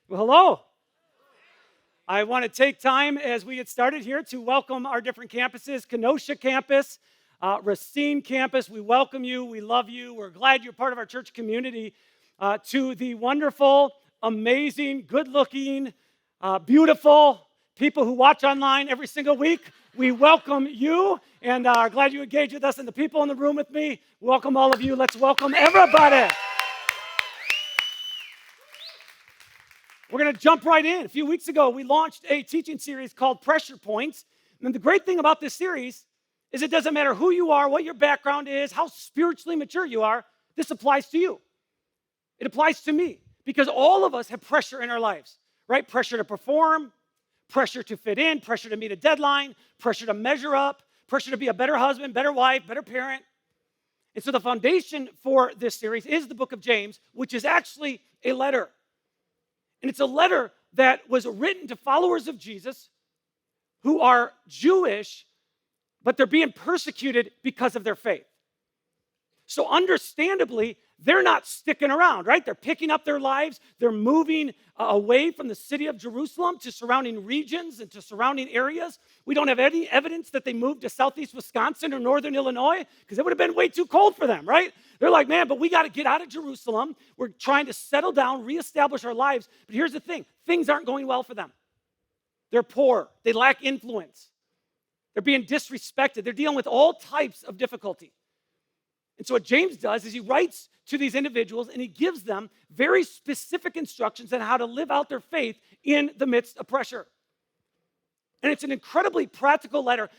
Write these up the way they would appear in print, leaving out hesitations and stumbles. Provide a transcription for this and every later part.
Well, hello. I want to take time as we get started here to welcome our different campuses, Kenosha campus, Racine campus. We welcome you. We love you. We're glad you're part of our church community. To the wonderful, amazing, good-looking, beautiful people who watch online every single week, we welcome you and are glad you engage with us. And the people in the room with me, welcome all of you. Let's welcome everybody. We're going to jump right in. A few weeks ago, we launched a teaching series called Pressure Points. And the great thing about this series is it doesn't matter who you are, what your background is, how spiritually mature you are, this applies to you. It applies to me because all of us have pressure in our lives, right? Pressure to perform, pressure to fit in, pressure to meet a deadline, pressure to measure up, pressure to be a better husband, better wife, better parent. And so the foundation for this series is the book of James, which is actually a letter. And it's a letter that was written to followers of Jesus who are Jewish, but they're being persecuted because of their faith. So understandably, they're not sticking around, right? They're picking up their lives. They're moving away from the city of Jerusalem to surrounding regions and to surrounding areas. We don't have any evidence that they moved to southeast Wisconsin or northern Illinois because it would have been way too cold for them, right? They're like, man, but we got to get out of Jerusalem. We're trying to settle down, reestablish our lives. But here's the thing. Things aren't going well for them. They're poor. They lack influence. They're being disrespected. They're dealing with all types of difficulty. And so what James does is he writes to these individuals and he gives them very specific instructions on how to live out their faith in the midst of pressure. And it's an incredibly practical letter.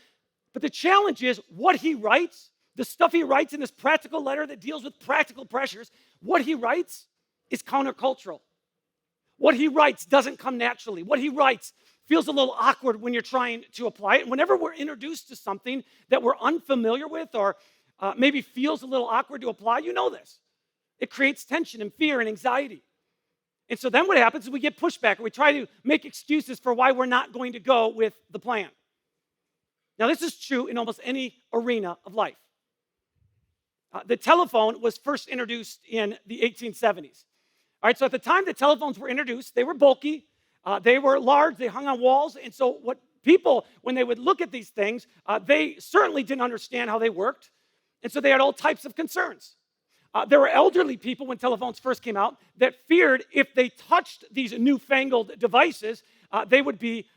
But the challenge is what he writes, the stuff he writes in this practical letter that deals with practical pressures, what he writes is countercultural. What he writes doesn't come naturally. What he writes feels a little awkward when you're trying to apply it. And whenever we're introduced to something that we're unfamiliar with or maybe feels a little awkward to apply, you know this. It creates tension and fear and anxiety. And so then what happens is we get pushback or we try to make excuses for why we're not going to go with the plan. Now, this is true in almost any arena of life. The telephone was first introduced in the 1870s. All right, so at the time the telephones were introduced, they were bulky, they were large, they hung on walls. And so what people, when they would look at these things, they certainly didn't understand how they worked. And so they had all types of concerns. There were elderly people when telephones first came out that feared if they touched these newfangled devices, they would be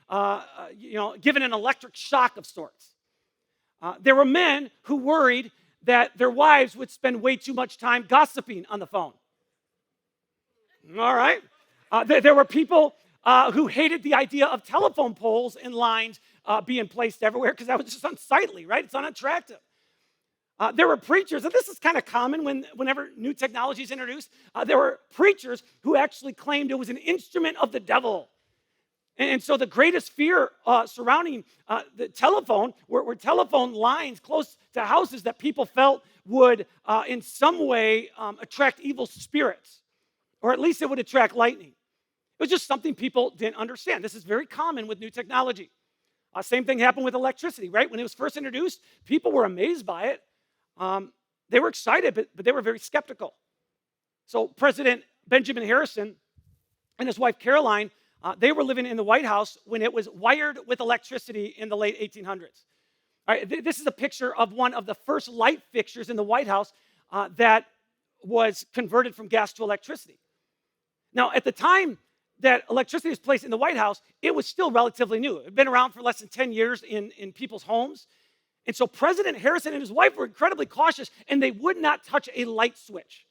given an electric shock of sorts. There were men who worried that their wives would spend way too much time gossiping on the phone. All right. There were people who hated the idea of telephone poles and lines being placed everywhere because that was just unsightly, right? It's unattractive. There were preachers, and this is kind of common whenever new technology is introduced. There were preachers who actually claimed it was an instrument of the devil. And so the greatest fear surrounding the telephone were telephone lines close to houses that people felt would in some way attract evil spirits, or at least it would attract lightning. It was just something people didn't understand. This is very common with new technology. Same thing happened with electricity, right? When it was first introduced, people were amazed by it. They were excited, but they were very skeptical. So President Benjamin Harrison and his wife Caroline, they were living in the White House when it was wired with electricity in the late 1800s. All right, this is a picture of one of the first light fixtures in the White House that was converted from gas to electricity. Now, at the time that electricity was placed in the White House, it was still relatively new. It had been around for less than 10 years in people's homes. And so President Harrison and his wife were incredibly cautious, and they would not touch a light switch.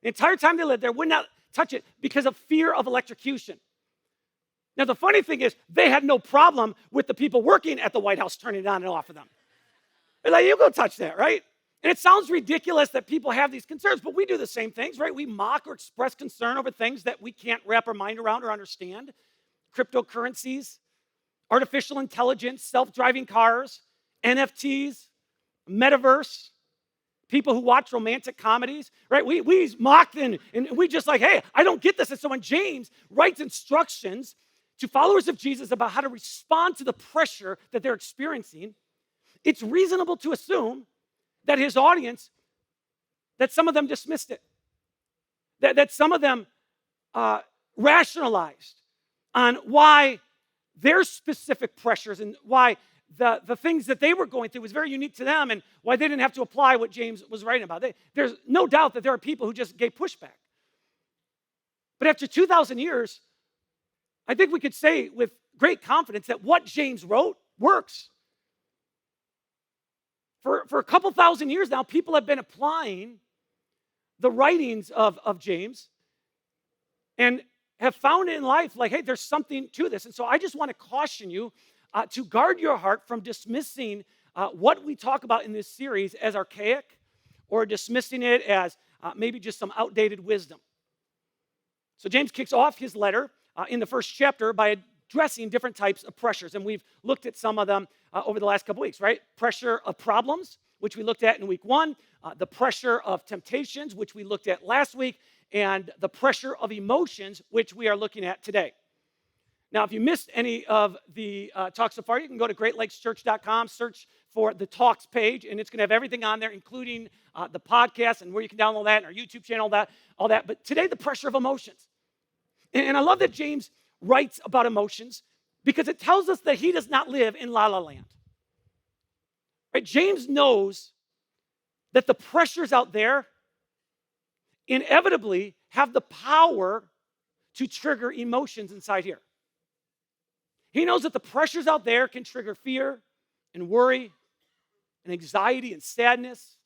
The entire time they lived there, would not touch it because of fear of electrocution. Now, the funny thing is, they had no problem with the people working at the White House turning it on and off for them. They're like, you go touch that, right? And it sounds ridiculous that people have these concerns, but we do the same things, right? We mock or express concern over things that we can't wrap our mind around or understand. Cryptocurrencies, artificial intelligence, self-driving cars, NFTs, metaverse, people who watch romantic comedies, right? We mock and we just like, hey, I don't get this. And so when James writes instructions to followers of Jesus about how to respond to the pressure that they're experiencing, it's reasonable to assume that his audience, that some of them dismissed it, that some of them rationalized on why their specific pressures and why the things that they were going through was very unique to them and why they didn't have to apply what James was writing about. There's no doubt that there are people who just gave pushback. But after 2,000 years, I think we could say with great confidence that what James wrote works. For a couple thousand years now, people have been applying the writings of James and have found in life like, hey, there's something to this. And so I just want to caution you to guard your heart from dismissing what we talk about in this series as archaic or dismissing it as maybe just some outdated wisdom. So James kicks off his letter in the first chapter by addressing different types of pressures. And we've looked at some of them over the last couple weeks, right? Pressure of problems, which we looked at in week 1, the pressure of temptations, which we looked at last week, and the pressure of emotions, which we are looking at today. Now, if you missed any of the talks so far, you can go to greatlakeschurch.com, search for the talks page, and it's going to have everything on there, including the podcast and where you can download that and our YouTube channel, all that. But today, the pressure of emotions. And I love that James writes about emotions because it tells us that he does not live in la la land. Right? James knows that the pressures out there inevitably have the power to trigger emotions inside here. He knows that the pressures out there can trigger fear and worry and anxiety and sadness,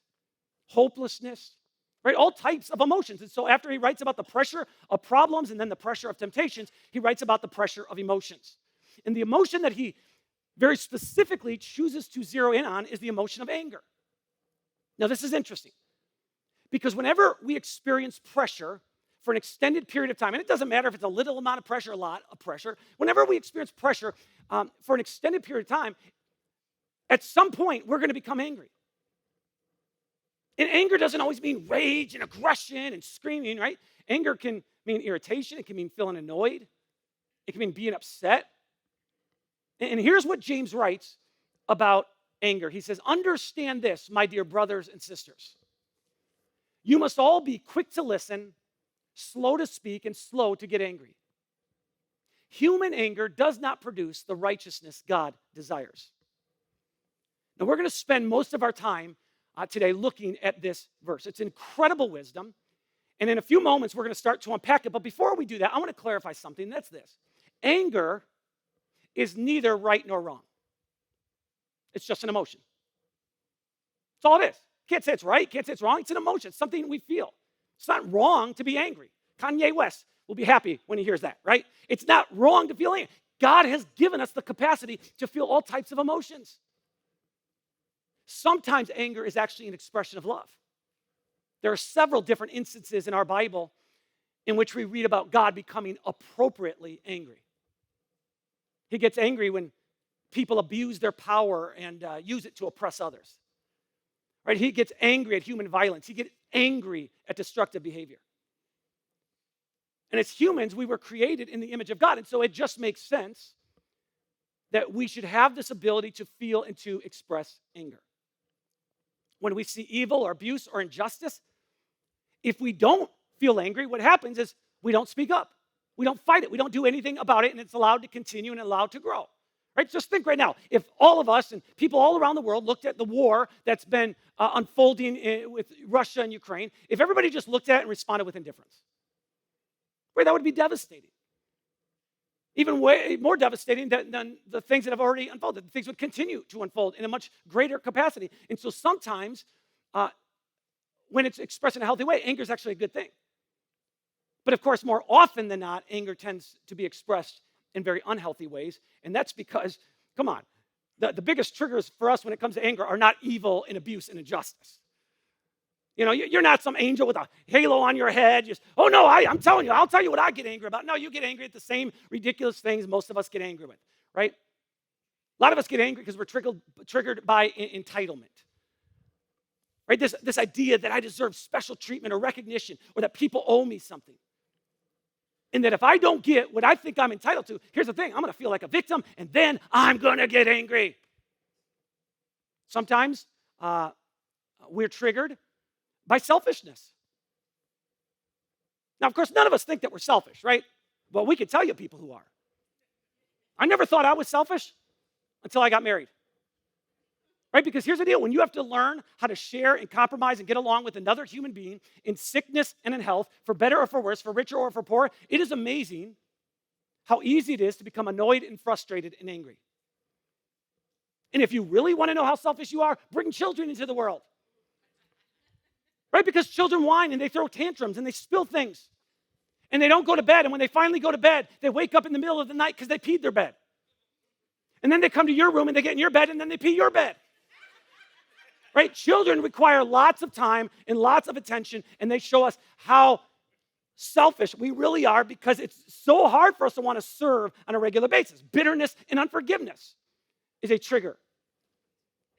hopelessness, right? All types of emotions. And so after he writes about the pressure of problems and then the pressure of temptations, he writes about the pressure of emotions. And the emotion that he very specifically chooses to zero in on is the emotion of anger. Now, this is interesting because whenever we experience pressure for an extended period of time, and it doesn't matter if it's a little amount of pressure or a lot of pressure, whenever we experience pressure for an extended period of time, at some point, we're going to become angry. And anger doesn't always mean rage and aggression and screaming, right? Anger can mean irritation. It can mean feeling annoyed. It can mean being upset. And here's what James writes about anger. He says, understand this, my dear brothers and sisters. You must all be quick to listen, slow to speak, and slow to get angry. Human anger does not produce the righteousness God desires. Now, we're going to spend most of our time today looking at this verse. It's incredible wisdom. And in a few moments, we're going to start to unpack it. But before we do that, I want to clarify something. That's this. Anger is neither right nor wrong. It's just an emotion. That's all it is. Can't say it's right, can't say it's wrong. It's an emotion. It's something we feel. It's not wrong to be angry. Kanye West will be happy when he hears that, right? It's not wrong to feel angry. God has given us the capacity to feel all types of emotions. Sometimes anger is actually an expression of love. There are several different instances in our Bible in which we read about God becoming appropriately angry. He gets angry when people abuse their power and use it to oppress others. Right? He gets angry at human violence. He gets angry at destructive behavior. And as humans, we were created in the image of God. And so it just makes sense that we should have this ability to feel and to express anger. When we see evil or abuse or injustice, if we don't feel angry, what happens is we don't speak up. We don't fight it. We don't do anything about it, and it's allowed to continue and allowed to grow. Right? Just think right now, if all of us and people all around the world looked at the war that's been unfolding with Russia and Ukraine, if everybody just looked at it and responded with indifference, right, that would be devastating. Even way more devastating than the things that have already unfolded. Things would continue to unfold in a much greater capacity. And so sometimes, when it's expressed in a healthy way, anger is actually a good thing. But of course, more often than not, anger tends to be expressed in very unhealthy ways. And that's because, come on, the biggest triggers for us when it comes to anger are not evil and abuse and injustice. You know, you're not some angel with a halo on your head. Just, oh no, I'm telling you, I'll tell you what I get angry about. No, you get angry at the same ridiculous things most of us get angry with, right? A lot of us get angry because we're triggered by entitlement. Right? This idea that I deserve special treatment or recognition or that people owe me something. And that if I don't get what I think I'm entitled to, here's the thing, I'm going to feel like a victim and then I'm going to get angry. Sometimes we're triggered by selfishness. Now, of course, none of us think that we're selfish, right? Well, we can tell you people who are. I never thought I was selfish until I got married. Right? Because here's the deal. When you have to learn how to share and compromise and get along with another human being in sickness and in health, for better or for worse, for richer or for poor, it is amazing how easy it is to become annoyed and frustrated and angry. And if you really want to know how selfish you are, bring children into the world. Right? Because children whine and they throw tantrums and they spill things. And they don't go to bed. And when they finally go to bed, they wake up in the middle of the night because they peed their bed. And then they come to your room and they get in your bed and then they pee your bed. Right? Children require lots of time and lots of attention, and they show us how selfish we really are because it's so hard for us to want to serve on a regular basis. Bitterness and unforgiveness is a trigger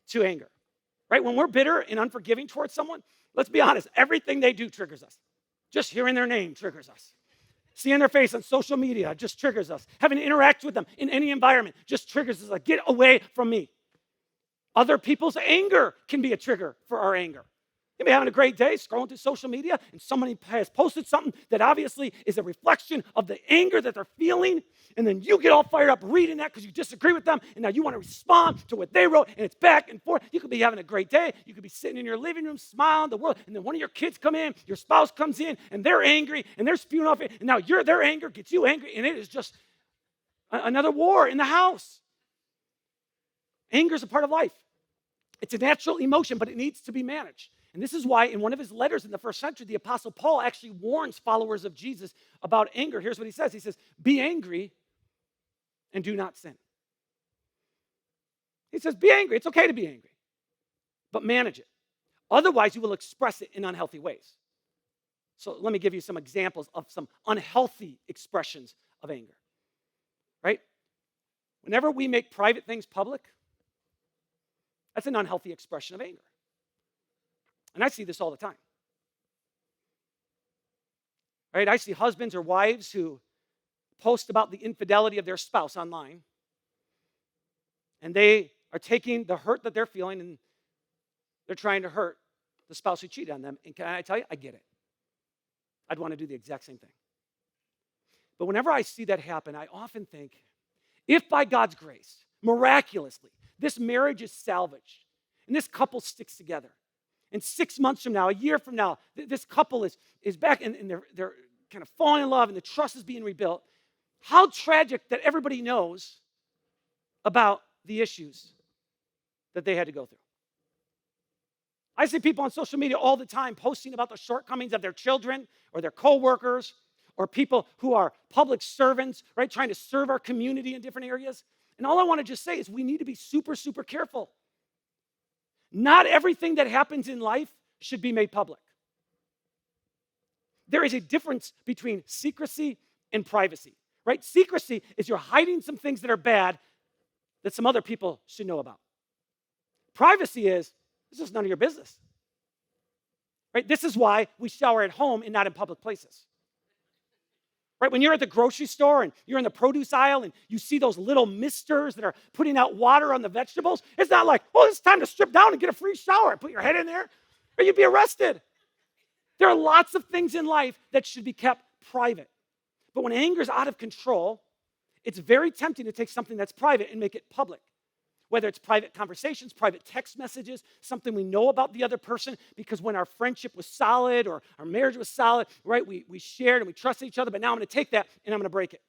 to anger. Right? When we're bitter and unforgiving towards someone, let's be honest, everything they do triggers us. Just hearing their name triggers us. Seeing their face on social media just triggers us. Having to interact with them in any environment just triggers us. Like, get away from me. Other people's anger can be a trigger for our anger. You may be having a great day scrolling through social media and somebody has posted something that obviously is a reflection of the anger that they're feeling, and then you get all fired up reading that because you disagree with them, and now you want to respond to what they wrote, and it's back and forth. You could be having a great day. You could be sitting in your living room smiling at the world, and then one of your kids come in, your spouse comes in, and they're angry, and they're spewing off it, and now their anger gets you angry, and it is just another war in the house. Anger is a part of life. It's a natural emotion, but it needs to be managed. And this is why in one of his letters in the first century, the Apostle Paul actually warns followers of Jesus about anger. Here's what he says. He says, be angry and do not sin. He says, be angry. It's okay to be angry, but manage it. Otherwise, you will express it in unhealthy ways. So let me give you some examples of some unhealthy expressions of anger. Right? Whenever we make private things public, that's an unhealthy expression of anger. And I see this all the time. Right? I see husbands or wives who post about the infidelity of their spouse online. And they are taking the hurt that they're feeling and they're trying to hurt the spouse who cheated on them. And can I tell you, I get it. I'd want to do the exact same thing. But whenever I see that happen, I often think, if by God's grace, miraculously, this marriage is salvaged and this couple sticks together, and 6 months from now, a year from now, this couple is back and they're kind of falling in love and the trust is being rebuilt, how tragic that everybody knows about the issues that they had to go through. I see people on social media all the time posting about the shortcomings of their children or their coworkers or people who are public servants, right, trying to serve our community in different areas. And all I want to just say is we need to be super, super careful. Not everything that happens in life should be made public. There is a difference between secrecy and privacy, right? Secrecy is you're hiding some things that are bad that some other people should know about. Privacy is, this is none of your business, right? This is why we shower at home and not in public places. Right? When you're at the grocery store and you're in the produce aisle and you see those little misters that are putting out water on the vegetables, it's not like, oh, it's time to strip down and get a free shower and put your head in there, or you'd be arrested. There are lots of things in life that should be kept private. But when anger is out of control, it's very tempting to take something that's private and make it public. Whether it's private conversations, private text messages, something we know about the other person, because when our friendship was solid or our marriage was solid, right, we shared and we trusted each other, but now I'm going to take that and I'm going to break it.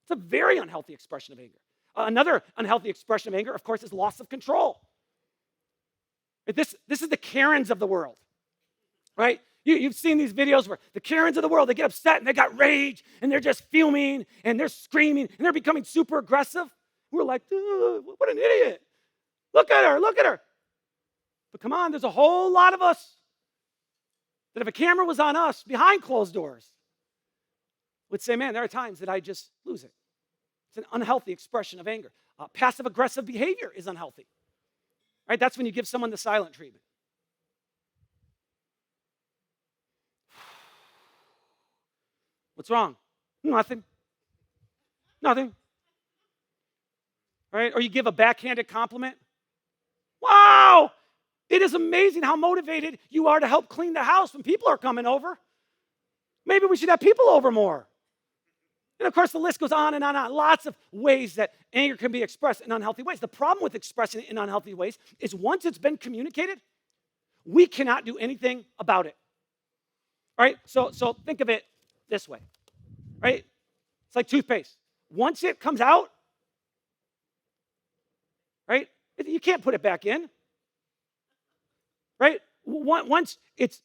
It's a very unhealthy expression of anger. Another unhealthy expression of anger, of course, is loss of control. This is the Karens of the world, right? You've seen these videos where the Karens of the world, they get upset and they got rage and they're just fuming and they're screaming and they're becoming super aggressive. We're like, what an idiot. Look at her. But come on, there's a whole lot of us that if a camera was on us behind closed doors, would say, man, there are times that I just lose it. It's an unhealthy expression of anger. Passive-aggressive behavior is unhealthy. Right? That's when you give someone the silent treatment. What's wrong? Nothing. Right? Or you give a backhanded compliment. Wow! It is amazing how motivated you are to help clean the house when people are coming over. Maybe we should have people over more. And of course, the list goes on and on and on. Lots of ways that anger can be expressed in unhealthy ways. The problem with expressing it in unhealthy ways is once it's been communicated, we cannot do anything about it. Right? So think of it this way. Right? It's like toothpaste. Once it comes out, right? You can't put it back in. Right? Once it's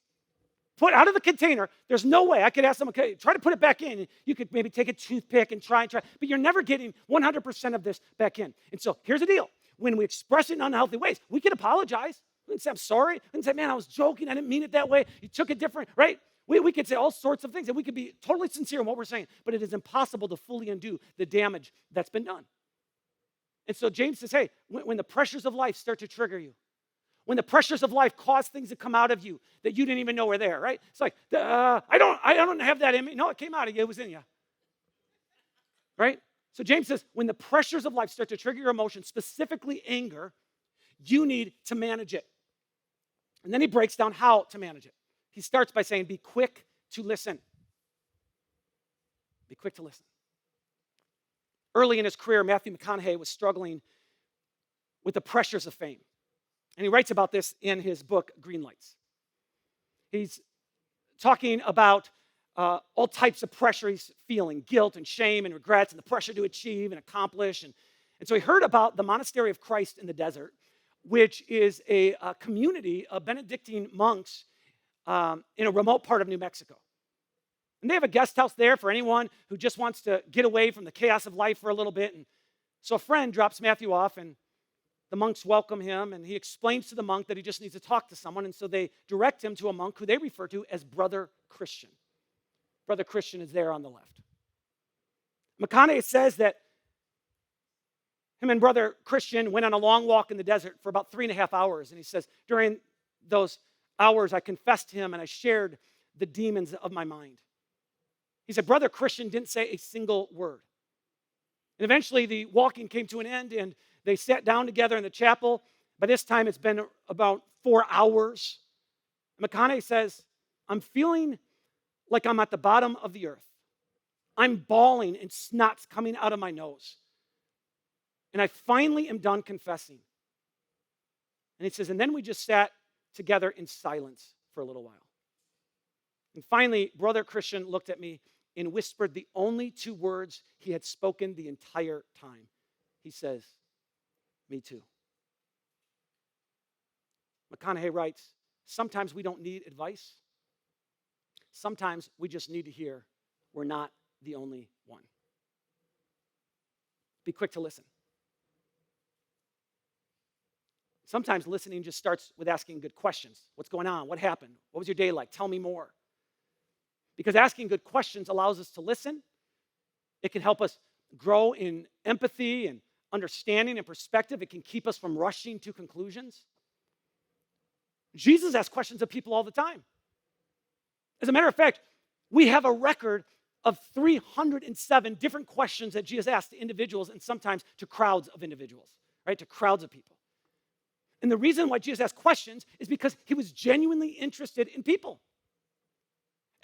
put out of the container, there's no way. I could ask someone, okay, try to put it back in. You could maybe take a toothpick and try, but you're never getting 100% of this back in. And so here's the deal. When we express it in unhealthy ways, we can apologize. We can say, I'm sorry. We can say, man, I was joking. I didn't mean it that way. You took it different, right? We could say all sorts of things, and we could be totally sincere in what we're saying, but it is impossible to fully undo the damage that's been done. And so James says, hey, when the pressures of life start to trigger you, when the pressures of life cause things to come out of you that you didn't even know were there, right? It's like, I don't have that in me. No, it came out of you. It was in you. Right? So James says, when the pressures of life start to trigger your emotions, specifically anger, you need to manage it. And then he breaks down how to manage it. He starts by saying, be quick to listen. Be quick to listen. Early in his career, Matthew McConaughey was struggling with the pressures of fame. And he writes about this in his book, Green Lights. He's talking about all types of pressure he's feeling, guilt and shame and regrets and the pressure to achieve and accomplish. And so he heard about the Monastery of Christ in the desert, which is a community of Benedictine monks in a remote part of New Mexico. And they have a guest house there for anyone who just wants to get away from the chaos of life for a little bit. And so a friend drops Matthew off, and the monks welcome him, and he explains to the monk that he just needs to talk to someone. And so they direct him to a monk who they refer to as Brother Christian. Brother Christian is there on the left. McConaughey says that him and Brother Christian went on a long walk in the desert for about 3.5 hours. And he says, during those hours, I confessed to him and I shared the demons of my mind. He said, Brother Christian didn't say a single word. And eventually the walking came to an end, and they sat down together in the chapel. By this time, it's been about 4 hours. McConaughey says, I'm feeling like I'm at the bottom of the earth. I'm bawling and snot's coming out of my nose. And I finally am done confessing. And he says, and then we just sat together in silence for a little while. And finally, Brother Christian looked at me and whispered the only 2 words he had spoken the entire time. He says, me too. McConaughey writes, sometimes we don't need advice. Sometimes we just need to hear we're not the only one. Be quick to listen. Sometimes listening just starts with asking good questions. What's going on? What happened? What was your day like? Tell me more. Because asking good questions allows us to listen. It can help us grow in empathy and understanding and perspective. It can keep us from rushing to conclusions. Jesus asks questions of people all the time. As a matter of fact, we have a record of 307 different questions that Jesus asked to individuals and sometimes to crowds of individuals, right? To crowds of people. And the reason why Jesus asked questions is because he was genuinely interested in people.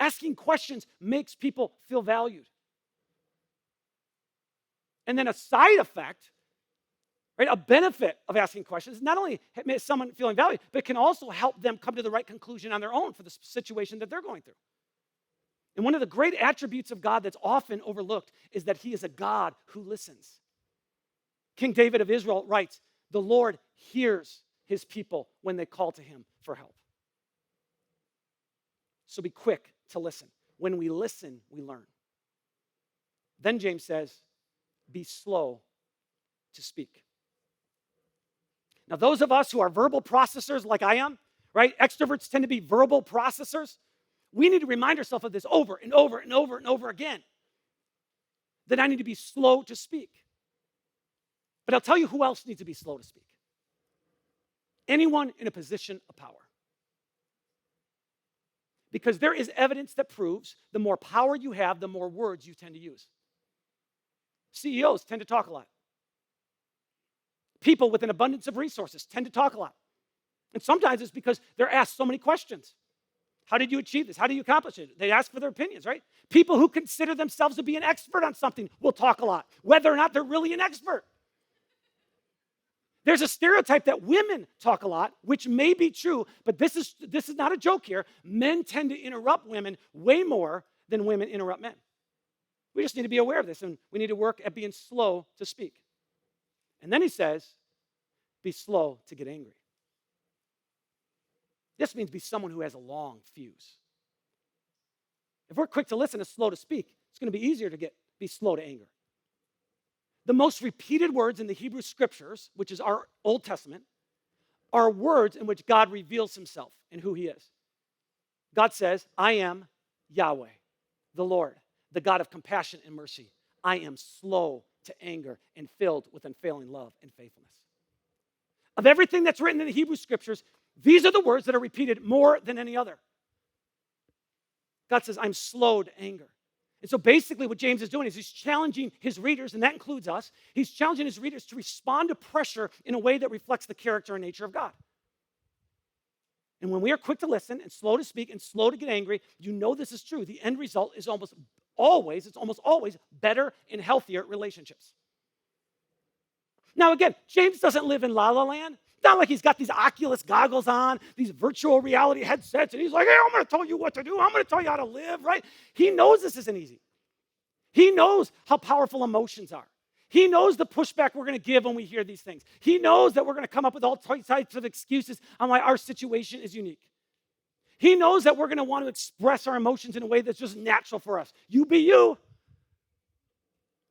Asking questions makes people feel valued. And then a side effect, right, a benefit of asking questions is not only makes someone feeling valued, but it can also help them come to the right conclusion on their own for the situation that they're going through. And one of the great attributes of God that's often overlooked is that he is a God who listens. King David of Israel writes, the Lord hears his people when they call to him for help. So be quick to listen. When we listen, we learn. Then James says, be slow to speak. Now, those of us who are verbal processors like I am, right? Extroverts tend to be verbal processors. We need to remind ourselves of this over and over and over and over again. That I need to be slow to speak. But I'll tell you who else needs to be slow to speak. Anyone in a position of power. Because there is evidence that proves the more power you have, the more words you tend to use. CEOs tend to talk a lot. People with an abundance of resources tend to talk a lot. And sometimes it's because they're asked so many questions. How did you achieve this? How do you accomplish it? They ask for their opinions, right? People who consider themselves to be an expert on something will talk a lot, whether or not they're really an expert. There's a stereotype that women talk a lot, which may be true, but this is not a joke here. Men tend to interrupt women way more than women interrupt men. We just need to be aware of this, and we need to work at being slow to speak. And then he says, be slow to get angry. This means be someone who has a long fuse. If we're quick to listen and slow to speak, it's going to be easier to be slow to anger. The most repeated words in the Hebrew Scriptures, which is our Old Testament, are words in which God reveals himself and who he is. God says, I am Yahweh, the Lord, the God of compassion and mercy. I am slow to anger and filled with unfailing love and faithfulness. Of everything that's written in the Hebrew Scriptures, these are the words that are repeated more than any other. God says, I'm slow to anger. And so basically what James is doing is he's challenging his readers, and that includes us. He's challenging his readers to respond to pressure in a way that reflects the character and nature of God. And when we are quick to listen and slow to speak and slow to get angry, you know this is true. The end result is almost always better and healthier relationships. Now again, James doesn't live in La La Land. It's not like he's got these Oculus goggles on, these virtual reality headsets, and he's like, hey, I'm going to tell you what to do. I'm going to tell you how to live, right? He knows this isn't easy. He knows how powerful emotions are. He knows the pushback we're going to give when we hear these things. He knows that we're going to come up with all types of excuses on why our situation is unique. He knows that we're going to want to express our emotions in a way that's just natural for us. You be you.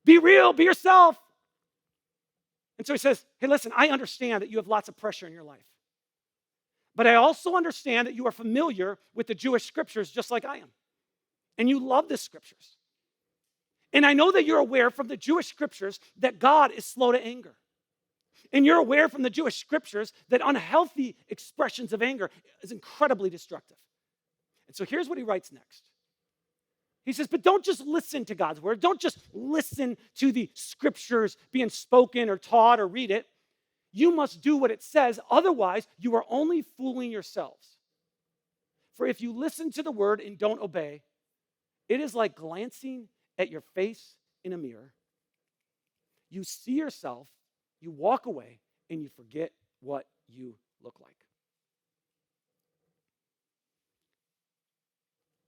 Be real. Be yourself. And so he says, hey, listen, I understand that you have lots of pressure in your life. But I also understand that you are familiar with the Jewish scriptures just like I am. And you love the scriptures. And I know that you're aware from the Jewish scriptures that God is slow to anger. And you're aware from the Jewish scriptures that unhealthy expressions of anger is incredibly destructive. And so here's what he writes next. He says, but don't just listen to God's word. Don't just listen to the scriptures being spoken or taught or read it. You must do what it says. Otherwise, you are only fooling yourselves. For if you listen to the word and don't obey, it is like glancing at your face in a mirror. You see yourself, you walk away, and you forget what you look like.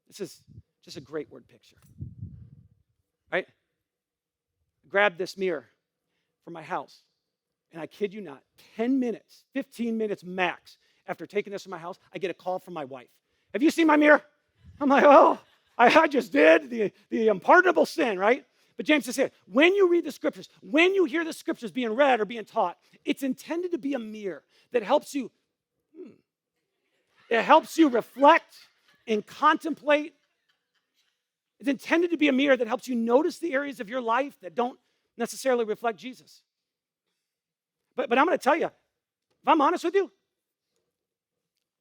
This is just a great word picture, right? Grab this mirror from my house, and I kid you not, 10 minutes, 15 minutes max after taking this from my house, I get a call from my wife. Have you seen my mirror? I'm like, oh, I just did the unpardonable sin, right? But James says here, when you read the scriptures, when you hear the scriptures being read or being taught, it's intended to be a mirror that helps you, it helps you reflect and contemplate. It's intended to be a mirror that helps you notice the areas of your life that don't necessarily reflect Jesus. But I'm going to tell you, if I'm honest with you,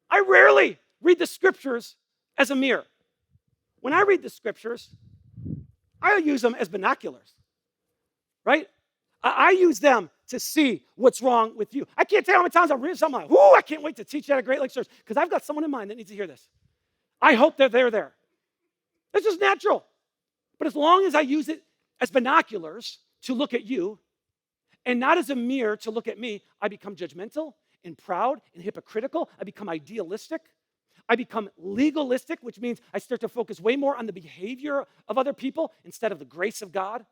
I rarely read the scriptures as a mirror. When I read the scriptures, I use them as binoculars, right? I use them to see what's wrong with you. I can't tell you how many times I've read something like, I can't wait to teach that at Great Lakes Church because I've got someone in mind that needs to hear this. I hope that they're there. It's just natural. But as long as I use it as binoculars to look at you and not as a mirror to look at me, I become judgmental and proud and hypocritical. I become idealistic. I become legalistic, which means I start to focus way more on the behavior of other people instead of the grace of God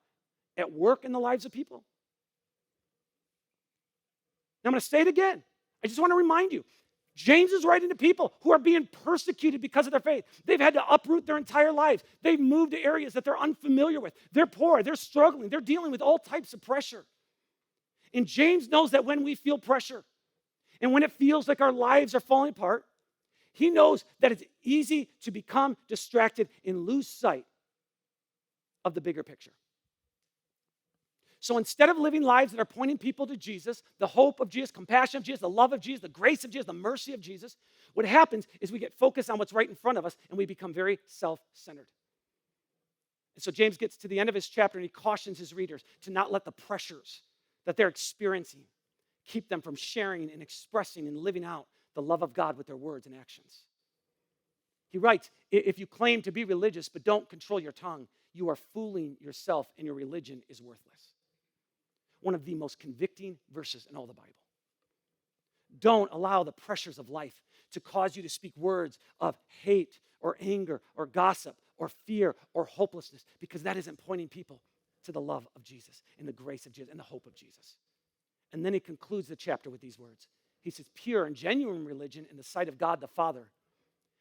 at work in the lives of people. Now I'm going to say it again. I just want to remind you, James is writing to people who are being persecuted because of their faith. They've had to uproot their entire lives. They've moved to areas that they're unfamiliar with. They're poor. They're struggling. They're dealing with all types of pressure. And James knows that when we feel pressure and when it feels like our lives are falling apart, he knows that it's easy to become distracted and lose sight of the bigger picture. So instead of living lives that are pointing people to Jesus, the hope of Jesus, compassion of Jesus, the love of Jesus, the grace of Jesus, the mercy of Jesus, what happens is we get focused on what's right in front of us and we become very self-centered. And so James gets to the end of his chapter and he cautions his readers to not let the pressures that they're experiencing keep them from sharing and expressing and living out the love of God with their words and actions. He writes, if you claim to be religious but don't control your tongue, you are fooling yourself and your religion is worthless. One of the most convicting verses in all the Bible. Don't allow the pressures of life to cause you to speak words of hate or anger or gossip or fear or hopelessness, because that isn't pointing people to the love of Jesus and the grace of Jesus and the hope of Jesus. And then he concludes the chapter with these words. He says, pure and genuine religion in the sight of God the Father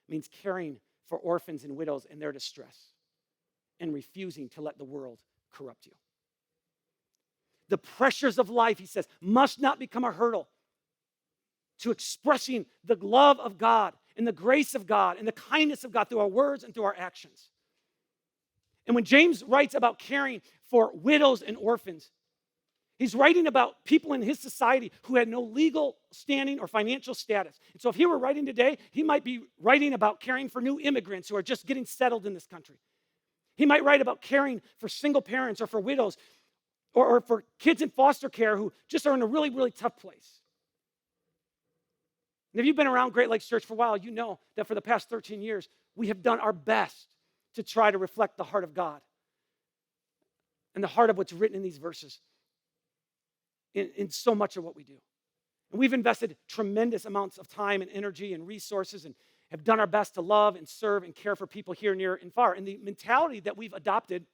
means caring for orphans and widows in their distress and refusing to let the world corrupt you. The pressures of life, he says, must not become a hurdle to expressing the love of God and the grace of God and the kindness of God through our words and through our actions. And when James writes about caring for widows and orphans, he's writing about people in his society who had no legal standing or financial status. And so if he were writing today, he might be writing about caring for new immigrants who are just getting settled in this country. He might write about caring for single parents or for widows or for kids in foster care who just are in a really, really tough place. And if you've been around Great Lakes Church for a while, you know that for the past 13 years, we have done our best to try to reflect the heart of God and the heart of what's written in these verses in so much of what we do. And we've invested tremendous amounts of time and energy and resources and have done our best to love and serve and care for people here, near, and far. And the mentality that we've adopted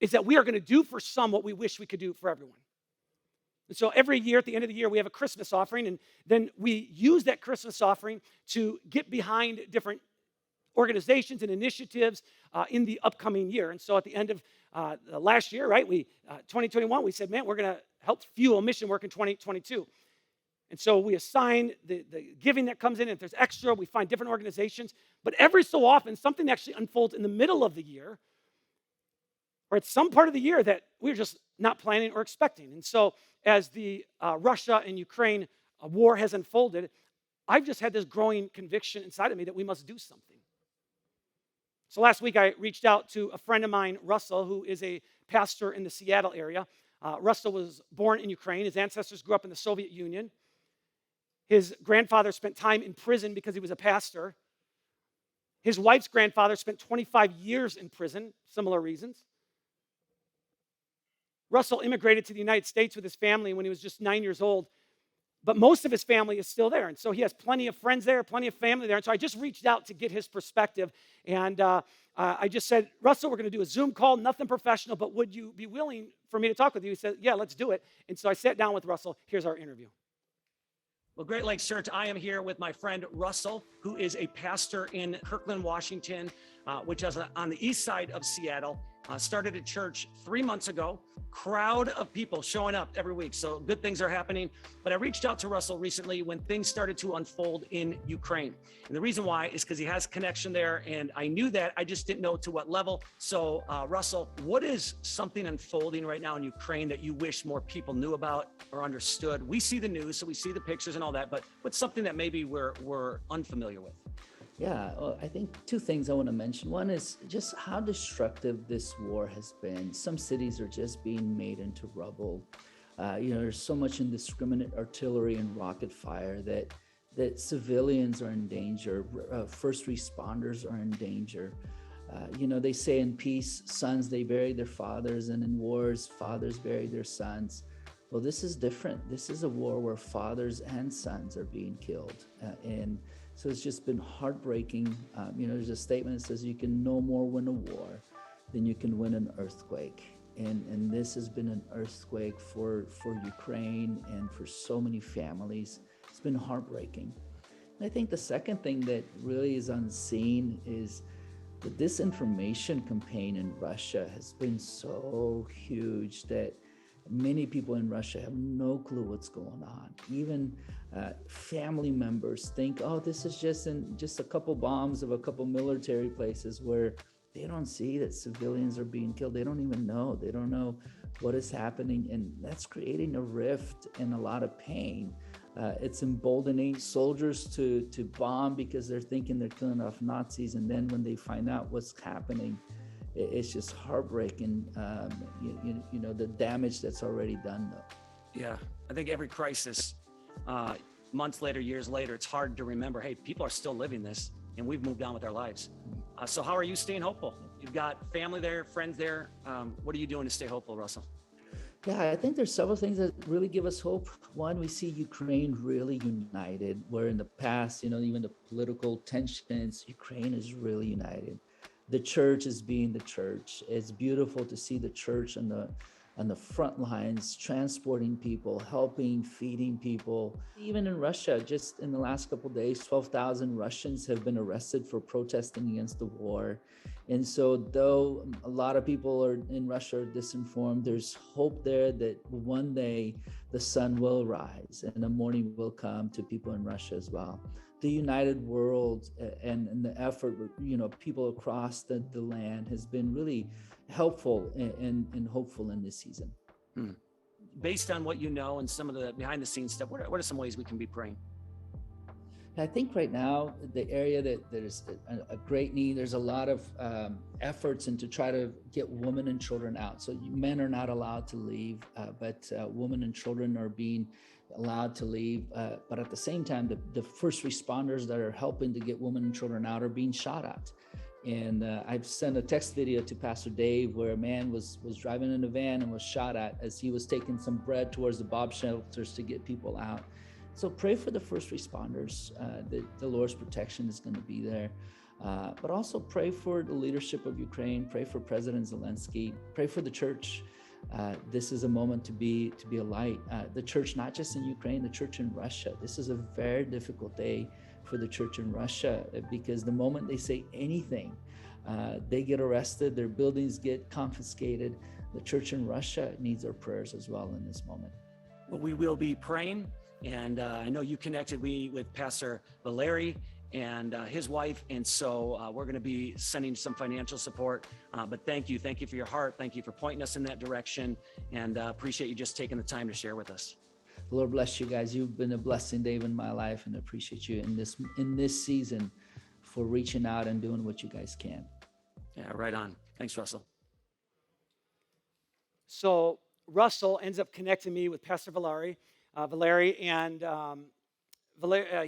is that we are going to do for some what we wish we could do for everyone. And so every year, at the end of the year, we have a Christmas offering, and then we use that Christmas offering to get behind different organizations and initiatives in the upcoming year. And so at the end of last year, right, 2021, we said, man, we're going to help fuel mission work in 2022. And so we assign the giving that comes in. If there's extra, we find different organizations. But every so often, something actually unfolds in the middle of the year, or it's some part of the year that we're just not planning or expecting. And so as the Russia and Ukraine war has unfolded, I've just had this growing conviction inside of me that we must do something. So last week, I reached out to a friend of mine, Russell, who is a pastor in the Seattle area. Russell was born in Ukraine. His ancestors grew up in the Soviet Union. His grandfather spent time in prison because he was a pastor. His wife's grandfather spent 25 years in prison, similar reasons. Russell immigrated to the United States with his family when he was just 9 years old, but most of his family is still there. And so he has plenty of friends there, plenty of family there. And so I just reached out to get his perspective. And I just said, Russell, we're going to do a Zoom call, nothing professional, but would you be willing for me to talk with you? He said, yeah, let's do it. And so I sat down with Russell. Here's our interview. Well, Great Lakes Church, I am here with my friend Russell, who is a pastor in Kirkland, Washington, which is on the east side of Seattle. Started a church 3 months ago. Crowd of people showing up every week. So good things are happening. But I reached out to Russell recently when things started to unfold in Ukraine. And the reason why is because he has connection there. And I knew that. I just didn't know to what level. So Russell, what is something unfolding right now in Ukraine that you wish more people knew about or understood? We see the news, so we see the pictures and all that. But what's something that maybe we're unfamiliar with? Yeah, well, I think two things I want to mention. One is just how destructive this war has been. Some cities are just being made into rubble. There's so much indiscriminate artillery and rocket fire that civilians are in danger. First responders are in danger. They say in peace, sons, they bury their fathers, and in wars, fathers bury their sons. Well, this is different. This is a war where fathers and sons are being killed. So it's just been heartbreaking. There's a statement that says you can no more win a war than you can win an earthquake. And this has been an earthquake for Ukraine and for so many families. It's been heartbreaking. And I think the second thing that really is unseen is the disinformation campaign in Russia has been so huge that many people in Russia have no clue what's going on. Even family members think, oh, this is just a couple bombs of a couple military places, where they don't see that civilians are being killed. They don't even know. They don't know what is happening. And that's creating a rift and a lot of pain. It's emboldening soldiers to bomb because they're thinking they're killing off Nazis. And then when they find out what's happening, it's just heartbreaking, the damage that's already done, though. Yeah, I think every crisis, months later, years later, it's hard to remember, hey, people are still living this. and we've moved on with our lives. So how are you staying hopeful? You've got family there, friends there. What are you doing to stay hopeful, Russell? Yeah, I think there's several things that really give us hope. One, we see Ukraine really united, where in the past, even the political tensions, Ukraine is really united. The church is being the church. It's beautiful to see the church on the front lines, transporting people, helping, feeding people. Even in Russia, just in the last couple of days, 12,000 Russians have been arrested for protesting against the war. And so, though a lot of people are in Russia are disinformed, there's hope there that one day the sun will rise and the morning will come to people in Russia as well. The united world and the effort, people across the land has been really helpful and hopeful in this season. Based on what you know and some of the behind the scenes stuff, what are some ways we can be praying? I think right now, the area that there's a great need, there's a lot of efforts into try to get women and children out. So men are not allowed to leave, but women and children are being allowed to leave. But at the same time, the first responders that are helping to get women and children out are being shot at. And I've sent a text video to Pastor Dave where a man was driving in a van and was shot at as he was taking some bread towards the bomb shelters to get people out. So pray for the first responders, that the Lord's protection is going to be there. But also pray for the leadership of Ukraine, pray for President Zelensky, pray for the church. This is a moment to be a light. The church, not just in Ukraine, the church in Russia. This is a very difficult day for the church in Russia because the moment they say anything, they get arrested, their buildings get confiscated. The church in Russia needs our prayers as well in this moment. Well, we will be praying. And I know you connected with Pastor Valeri and his wife. And so we're going to be sending some financial support. But thank you. Thank you for your heart. Thank you for pointing us in that direction. And appreciate you just taking the time to share with us. The Lord bless you guys. You've been a blessing, Dave, in my life. And I appreciate you in this season for reaching out and doing what you guys can. Yeah, right on. Thanks, Russell. So Russell ends up connecting me with Pastor Valeri, and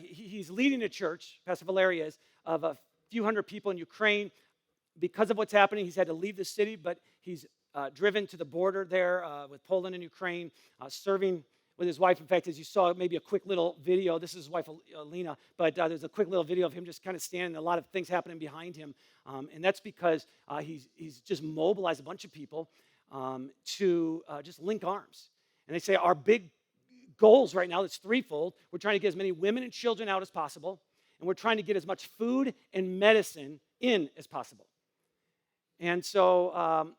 he's leading a church, Pastor Valeri is, of a few hundred people in Ukraine. Because of what's happening, he's had to leave the city, but he's driven to the border there with Poland and Ukraine, serving with his wife. In fact, as you saw, maybe a quick little video, this is his wife, Alina, but there's a quick little video of him just kind of standing, a lot of things happening behind him. And that's because he's just mobilized a bunch of people to just link arms. And they say our big goals right now, it's threefold. We're trying to get as many women and children out as possible, and we're trying to get as much food and medicine in as possible. And so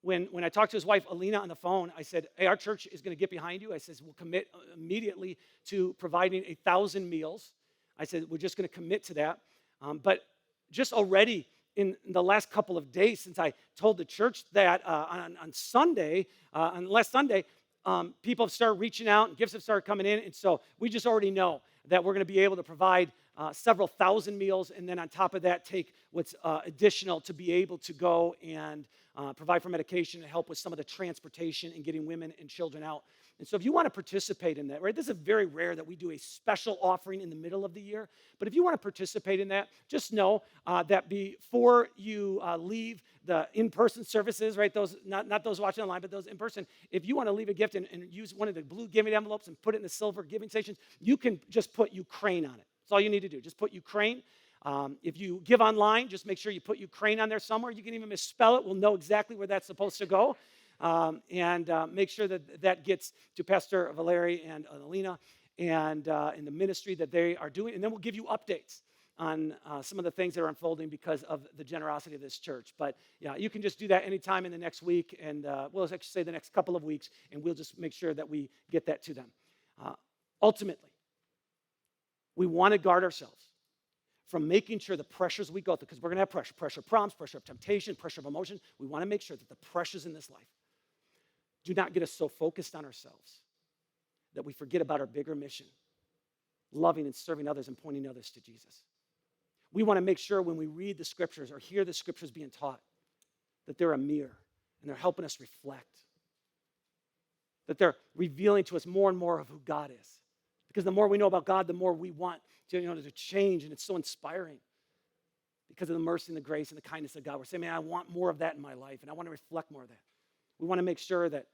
when I talked to his wife, Alina, on the phone, I said, hey, our church is going to get behind you. I said, we'll commit immediately to providing 1,000 meals. I said, we're just going to commit to that. But just already in the last couple of days since I told the church that on Sunday, on last Sunday, people have started reaching out and gifts have started coming in. And so we just already know that we're going to be able to provide several thousand meals, and then on top of that, take what's additional to be able to go and provide for medication and help with some of the transportation and getting women and children out. And so if you want to participate in that, right, this is very rare that we do a special offering in the middle of the year, but if you want to participate in that, just know that before you leave the in-person services, right, those not those watching online, but those in person, if you want to leave a gift and use one of the blue giving envelopes and put it in the silver giving stations, you can just put Ukraine on it. That's all you need to do. Just put Ukraine. If you give online, just make sure you put Ukraine on there somewhere. You can even misspell it. We'll know exactly where that's supposed to go. And make sure that gets to Pastor Valeri and Alina and in the ministry that they are doing. And then we'll give you updates on some of the things that are unfolding because of the generosity of this church. But yeah, you can just do that anytime in the next week, and we'll actually say the next couple of weeks, and we'll just make sure that we get that to them. Ultimately, we want to guard ourselves from making sure the pressures we go through, because we're going to have pressure of problems, pressure of temptation, pressure of emotion. We want to make sure that the pressures in this life do not get us so focused on ourselves that we forget about our bigger mission, loving and serving others and pointing others to Jesus. We want to make sure when we read the scriptures or hear the scriptures being taught that they're a mirror and they're helping us reflect, that they're revealing to us more and more of who God is, Because the more we know about God, the more we want to change, and it's so inspiring because of the mercy and the grace and the kindness of God. We're saying, man, I want more of that in my life, and I want to reflect more of that. We want to make sure that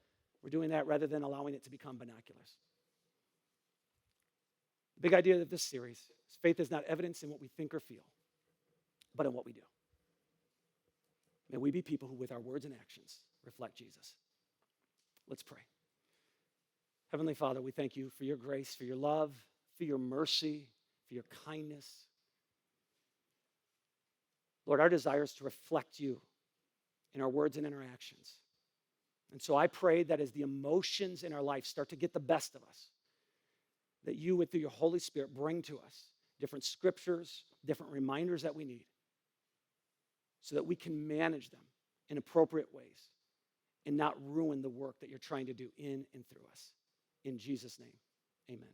we're doing that rather than allowing it to become binoculars. The big idea of this series is faith is not evidence in what we think or feel, but in what we do. May we be people who, with our words and actions, reflect Jesus. Let's pray. Heavenly Father, we thank you for your grace, for your love, for your mercy, for your kindness. Lord, our desire is to reflect you in our words and in our actions. And so I pray that as the emotions in our life start to get the best of us, that you, through your Holy Spirit, bring to us different scriptures, different reminders that we need, so that we can manage them in appropriate ways and not ruin the work that you're trying to do in and through us. In Jesus' name, amen.